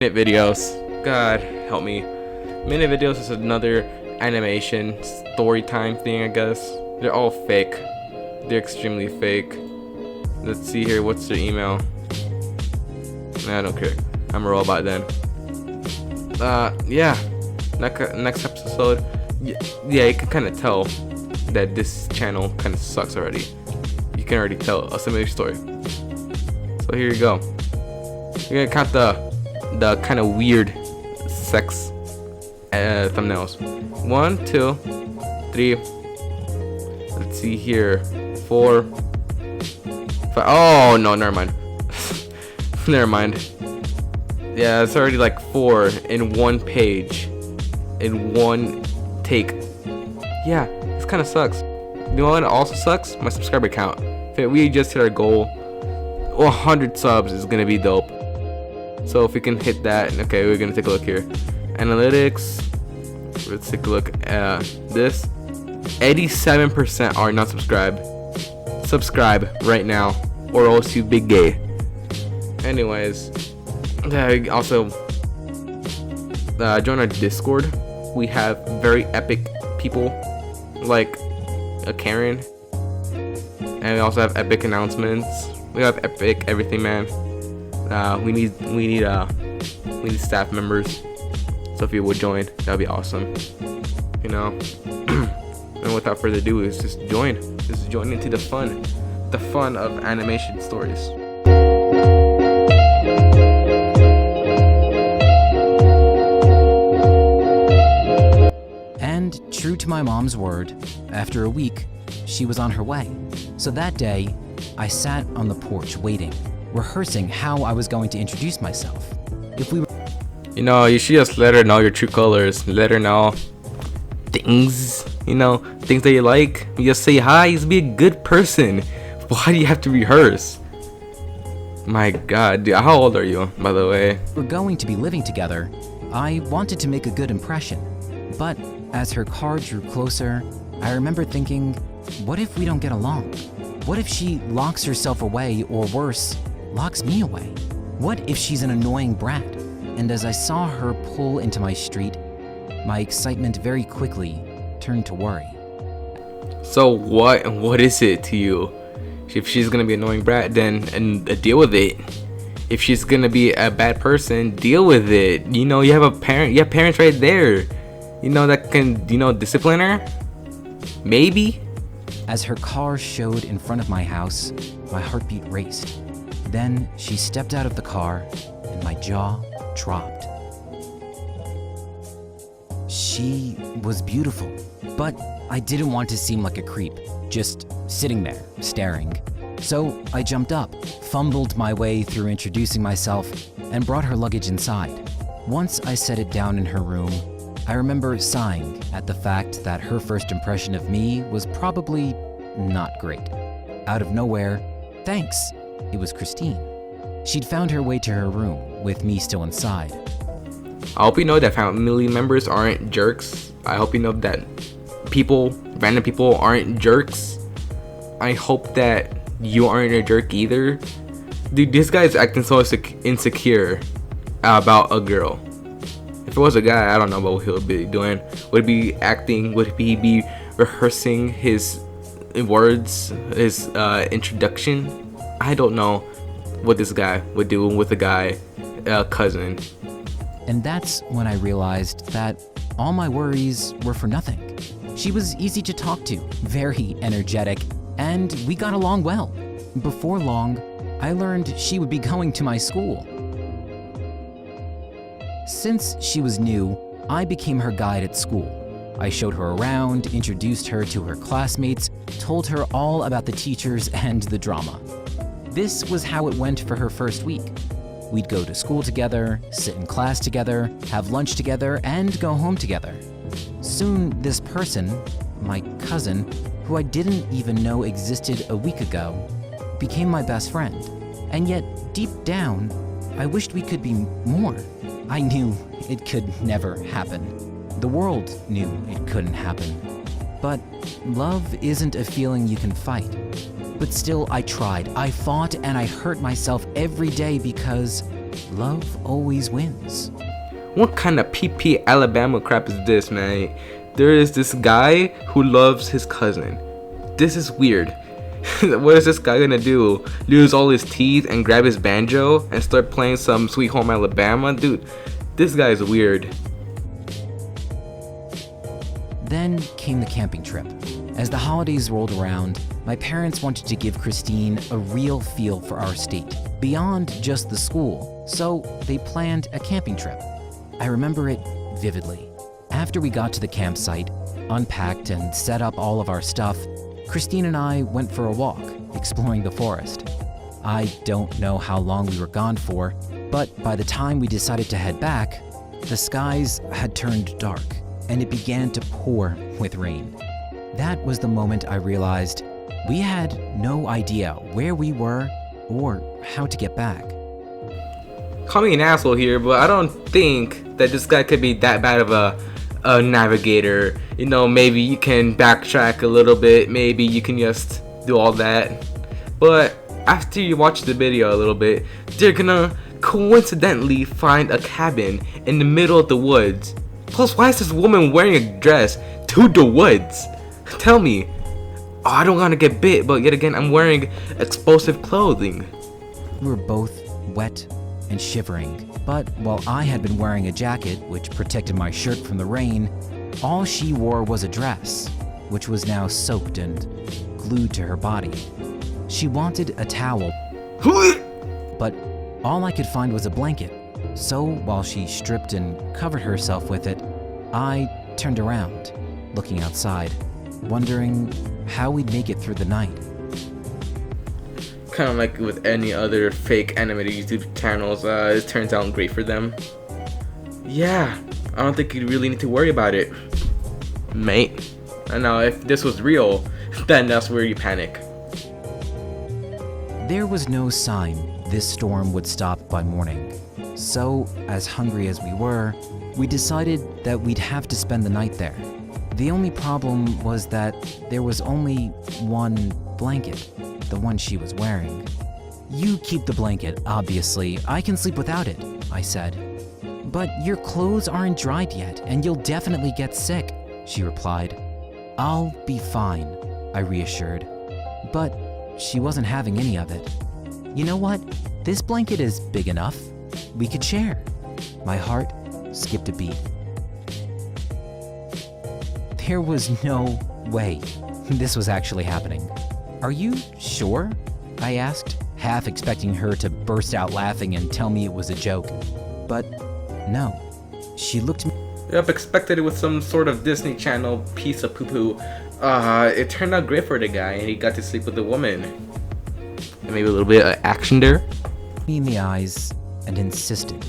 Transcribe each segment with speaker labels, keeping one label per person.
Speaker 1: Minute videos. God help me. Minute videos is another animation story time thing, I guess. They're all fake. They're extremely fake. Let's see here. What's their email? Nah, I don't care. I'm a robot then. Yeah. Next episode. Yeah, you can kind of tell that this channel kind of sucks already. You can already tell a similar story. So here you go. You're gonna count the kind of weird sex thumbnails. 1, 2, 3. Let's see here. 4, 5. Oh no, never mind. Never mind. Yeah, it's already like 4 in one page, in one take. Yeah, this kind of sucks. You know what also sucks? My subscriber count. If we just hit our goal, 100 subs is gonna be dope. So if we can hit that, okay, we're gonna take a look here. Analytics. Let's take a look at this. 87% are not subscribed. Subscribe right now, or else you big gay. Anyways, also join our Discord. We have very epic people like a Karen, and we also have epic announcements. We have epic everything, man. We need staff members. So if you would join, that'd be awesome. You know. And without further ado, is just join into the fun of animation stories.
Speaker 2: And true to my mom's word, after a week, she was on her way. So that day, I sat on the porch waiting, rehearsing how I was going to introduce myself. If we were,
Speaker 1: you know, you should just let her know your true colors. Let her know things, you know, things that you like. You just say hi. Just be a good person. Why do you have to rehearse? My God, dude, how old are you, by the way?
Speaker 2: we're going to be living together, I wanted to make a good impression. But as her car drew closer, I remember thinking, what if we don't get along? What if she locks herself away, or worse, locks me away? What if she's an annoying brat? And as I saw her pull into my street, my excitement very quickly turned to worry.
Speaker 1: So what is it to you? If she's gonna be an annoying brat, then deal with it. If she's gonna be a bad person, deal with it. You know, you have parents right there. You know, that can, you know, discipline her. Maybe.
Speaker 2: As her car showed in front of my house, my heartbeat raced. Then she stepped out of the car, and my jaw dropped. She was beautiful, but I didn't want to seem like a creep, just sitting there, staring. So I jumped up, fumbled my way through introducing myself, and brought her luggage inside. Once I set it down in her room, I remember sighing at the fact that her first impression of me was probably not great. Out of nowhere, thanks, it was Christine. She'd found her way to her room, with me still inside.
Speaker 1: I hope you know that family members aren't jerks. I hope you know that random people aren't jerks. I hope that you aren't a jerk either. Dude, this guy's acting so insecure about a girl. If it was a guy, I don't know what he'll be doing. Would he be acting? Would he be rehearsing his words, his introduction? I don't know what this guy would do with a guy cousin.
Speaker 2: And that's when I realized that all my worries were for nothing. She was easy to talk to, very energetic, and we got along well. Before long, I learned she would be going to my school. Since she was new, I became her guide at school. I showed her around, introduced her to her classmates, told her all about the teachers and the drama. This was how it went for her first week. We'd go to school together, sit in class together, have lunch together, and go home together. Soon, this person, my cousin, who I didn't even know existed a week ago, became my best friend. And yet, deep down, I wished we could be more. I knew it could never happen. The world knew it couldn't happen. But love isn't a feeling you can fight. But still, I tried. I fought and I hurt myself every day because love always wins.
Speaker 1: What kind of PP Alabama crap is this, man? There is this guy who loves his cousin. This is weird. What is this guy gonna do? Lose all his teeth and grab his banjo and start playing some Sweet Home Alabama? Dude, this guy is weird.
Speaker 2: Then came the camping trip. As the holidays rolled around, my parents wanted to give Christine a real feel for our state, beyond just the school, so they planned a camping trip. I remember it vividly. After we got to the campsite, unpacked and set up all of our stuff, Christine and I went for a walk, exploring the forest. I don't know how long we were gone for, but by the time we decided to head back, the skies had turned dark, and it began to pour with rain. That was the moment I realized we had no idea where we were or how to get back.
Speaker 1: Call me an asshole here, but I don't think that this guy could be that bad of a navigator. You know, maybe you can backtrack a little bit, maybe you can just do all that. But after you watch the video a little bit, they're gonna coincidentally find a cabin in the middle of the woods. Plus, why is this woman wearing a dress to the woods? Tell me. Oh, I don't want to get bit, but yet again, I'm wearing explosive clothing.
Speaker 2: We were both wet and shivering, but while I had been wearing a jacket which protected my shirt from the rain, all she wore was a dress, which was now soaked and glued to her body. She wanted a towel, but all I could find was a blanket. So while she stripped and covered herself with it, I turned around, looking outside, wondering how we'd make it through the night.
Speaker 1: Kind of like with any other fake animated YouTube channels, it turns out great for them. Yeah, I don't think you really need to worry about it, mate. And now if this was real, then that's where you panic.
Speaker 2: There was no sign this storm would stop by morning. So, as hungry as we were, we decided that we'd have to spend the night there. The only problem was that there was only one blanket, the one she was wearing. "You keep the blanket, obviously. I can sleep without it," I said. "But your clothes aren't dried yet, and you'll definitely get sick," she replied. "I'll be fine," I reassured. But she wasn't having any of it. "You know what? This blanket is big enough. We could share." My heart skipped a beat. There was no way this was actually happening. "Are you sure?" I asked, half expecting her to burst out laughing and tell me it was a joke. But no, she looked at me.
Speaker 1: Yep, expected it with some sort of Disney Channel piece of poo-poo. It turned out great for the guy, and he got to sleep with the woman. And maybe a little bit of action there.
Speaker 2: Me in the eyes and insisted.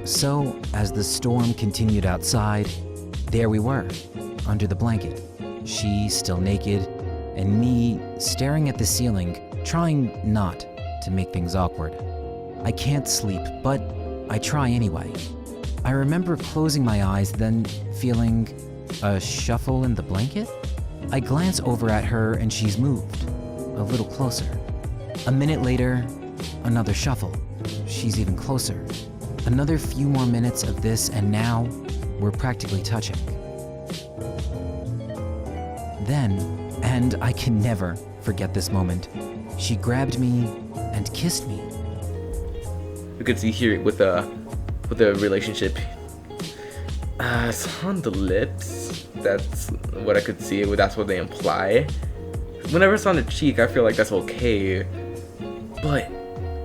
Speaker 2: So, as the storm continued outside, there we were, under the blanket. She still naked, and me staring at the ceiling, trying not to make things awkward. I can't sleep, but I try anyway. I remember closing my eyes, then feeling a shuffle in the blanket. I glance over at her and she's moved, a little closer. A minute later, another shuffle. She's even closer. Another few more minutes of this, and now we're practically touching. Then, and I can never forget this moment, she grabbed me and kissed me.
Speaker 1: You could see here with the relationship. It's on the lips. That's what I could see. That's what they imply. Whenever it's on the cheek, I feel like that's okay. But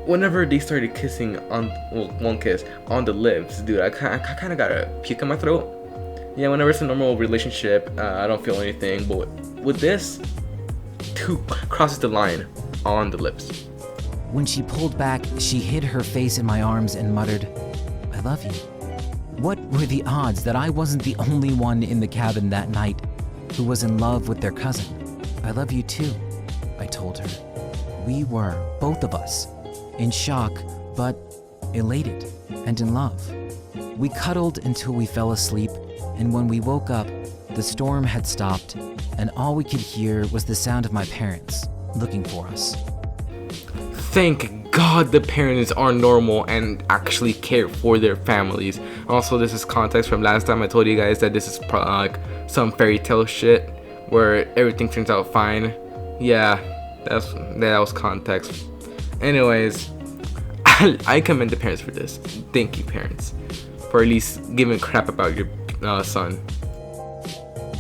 Speaker 1: whenever they started kissing on, well, one kiss on the lips, dude, I kind of got a puke in my throat. Yeah, whenever it's a normal relationship, I don't feel anything. But with this, two crosses the line on the lips.
Speaker 2: When she pulled back, she hid her face in my arms and muttered, "I love you." What were the odds that I wasn't the only one in the cabin that night who was in love with their cousin? "I love you too," I told her. We were, both of us, in shock, but elated and in love. We cuddled until we fell asleep, and when we woke up, the storm had stopped, and all we could hear was the sound of my parents looking for us.
Speaker 1: Thank God, the parents are normal and actually care for their families. Also, this is context from last time I told you guys that this is like some fairy tale shit where everything turns out fine. Yeah, that was context. Anyways, I commend the parents for this. Thank you, parents, for at least giving crap about your son.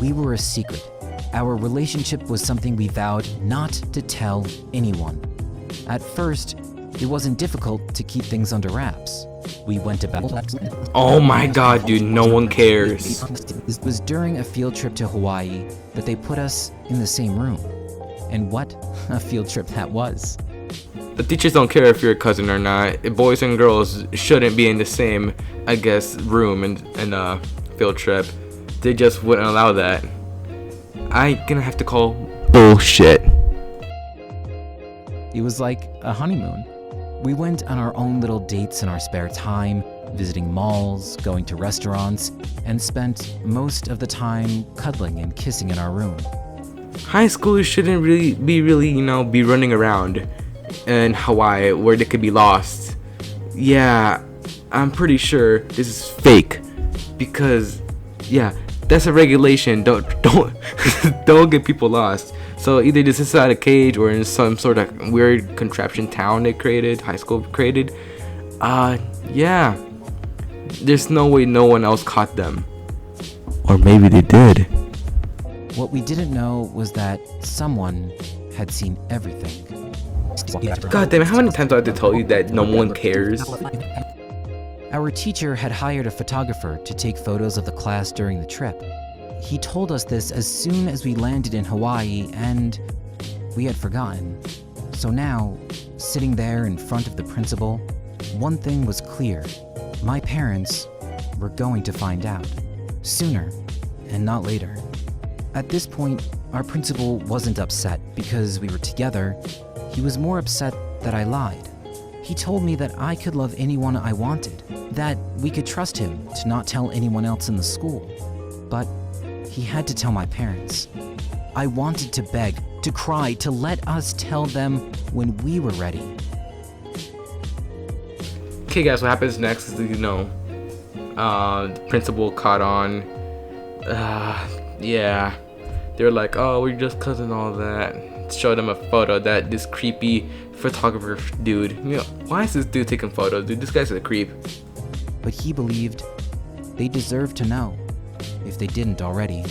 Speaker 2: We were a secret. Our relationship was something we vowed not to tell anyone. At first, it wasn't difficult to keep things under wraps. We went about.
Speaker 1: Oh my god, dude, no one cares.
Speaker 2: It was during a field trip to Hawaii that they put us in the same room. And what a field trip that was.
Speaker 1: The teachers don't care if you're a cousin or not. Boys and girls shouldn't be in the same, I guess, room and field trip. They just wouldn't allow that. I gonna have to call bullshit.
Speaker 2: It was like a honeymoon. We went on our own little dates in our spare time, visiting malls, going to restaurants, and spent most of the time cuddling and kissing in our room.
Speaker 1: High schoolers shouldn't be running around in Hawaii where they could be lost. Yeah, I'm pretty sure this is fake because, yeah, that's a regulation. Don't don't get people lost. So either this is inside a cage or in some sort of weird contraption town they created, high school created. Yeah, there's no way no one else caught them, or maybe they did.
Speaker 2: What we didn't know was that someone had seen everything.
Speaker 1: God damn it, how many times do I have to tell you that no one cares?
Speaker 2: Our teacher had hired a photographer to take photos of the class during the trip. He told us this as soon as we landed in Hawaii, and we had forgotten. So now, sitting there in front of the principal, one thing was clear. My parents were going to find out. Sooner, and not later. At this point, our principal wasn't upset because we were together. He was more upset that I lied. He told me that I could love anyone I wanted, that we could trust him to not tell anyone else in the school. But he had to tell my parents. I wanted to beg, to cry, to let us tell them when we were ready.
Speaker 1: Okay guys, what happens next is, the principal caught on. Yeah, they're like, oh, we're just cousins, all that. Showed them a photo that this creepy photographer dude, why is this dude taking photos? Dude, this guy's a creep.
Speaker 2: But he believed they deserved to know, if they didn't already.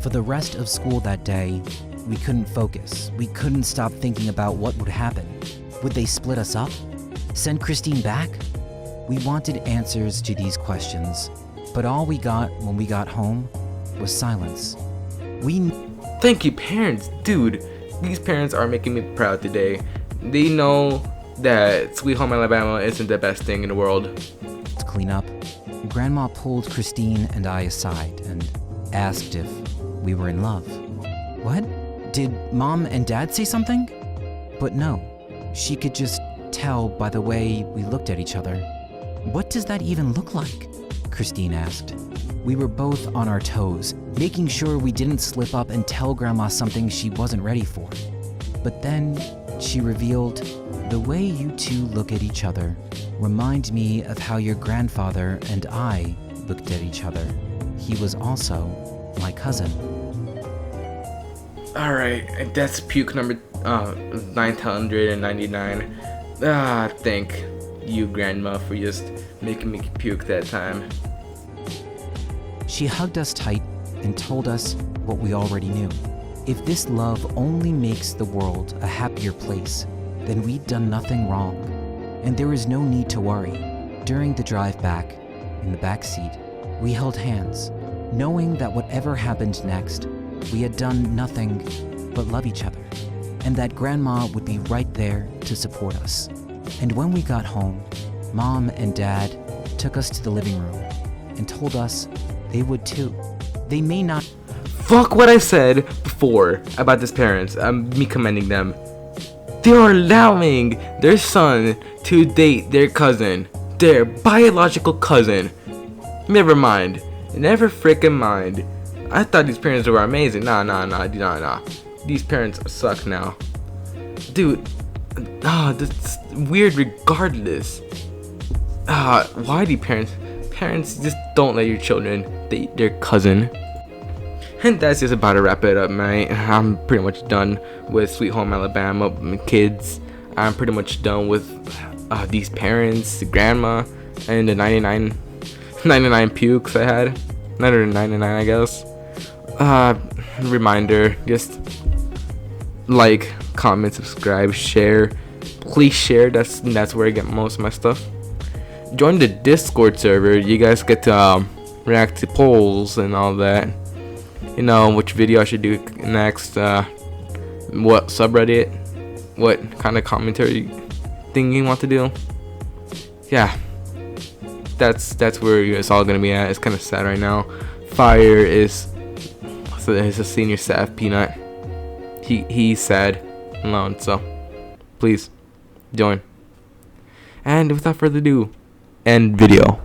Speaker 2: For the rest of school that day, we couldn't focus. We couldn't stop thinking about what would happen. Would they split us up? Send Christine back? We wanted answers to these questions, but all we got when we got home was silence.
Speaker 1: Thank you, parents. Dude, these parents are making me proud today. They know that Sweet Home Alabama isn't the best thing in the world.
Speaker 2: To clean up, Grandma pulled Christine and I aside and asked if we were in love. What? Did Mom and Dad say something? But no, she could just tell by the way we looked at each other. What does that even look like? Christine asked. We were both on our toes, making sure we didn't slip up and tell Grandma something she wasn't ready for. But then she revealed, the way you two look at each other remind me of how your grandfather and I looked at each other. He was also my cousin.
Speaker 1: Alright, that's puke number 999. Thank you, Grandma, for just making me puke that time.
Speaker 2: She hugged us tight and told us what we already knew. If this love only makes the world a happier place, then we'd done nothing wrong, and there was no need to worry. During the drive back, in the back seat, we held hands, knowing that whatever happened next, we had done nothing but love each other, and that Grandma would be right there to support us. And when we got home, Mom and Dad took us to the living room and told us they would too. They may not.
Speaker 1: Fuck what I said before about these parents. Me commending them. They are allowing their son to date their cousin, their biological cousin. Never mind. Never freaking mind. I thought these parents were amazing. Nah. These parents suck now. Dude, weird regardless. Why do parents just don't let your children date their cousin? And that's just about to wrap it up, man. I'm pretty much done with Sweet Home Alabama kids. I'm pretty much done with these parents, the grandma, and the 99 pukes I had. 999, I guess. Reminder, just like, comment, subscribe, share. Please share. That's where I get most of my stuff. Join the Discord server. You guys get to react to polls and all that. You know, which video I should do next. What subreddit? What kind of commentary thing you want to do? Yeah, that's where it's all gonna be at. It's kind of sad right now. Fire is a senior staff peanut. He's sad and alone, so please join. And without further ado, end video.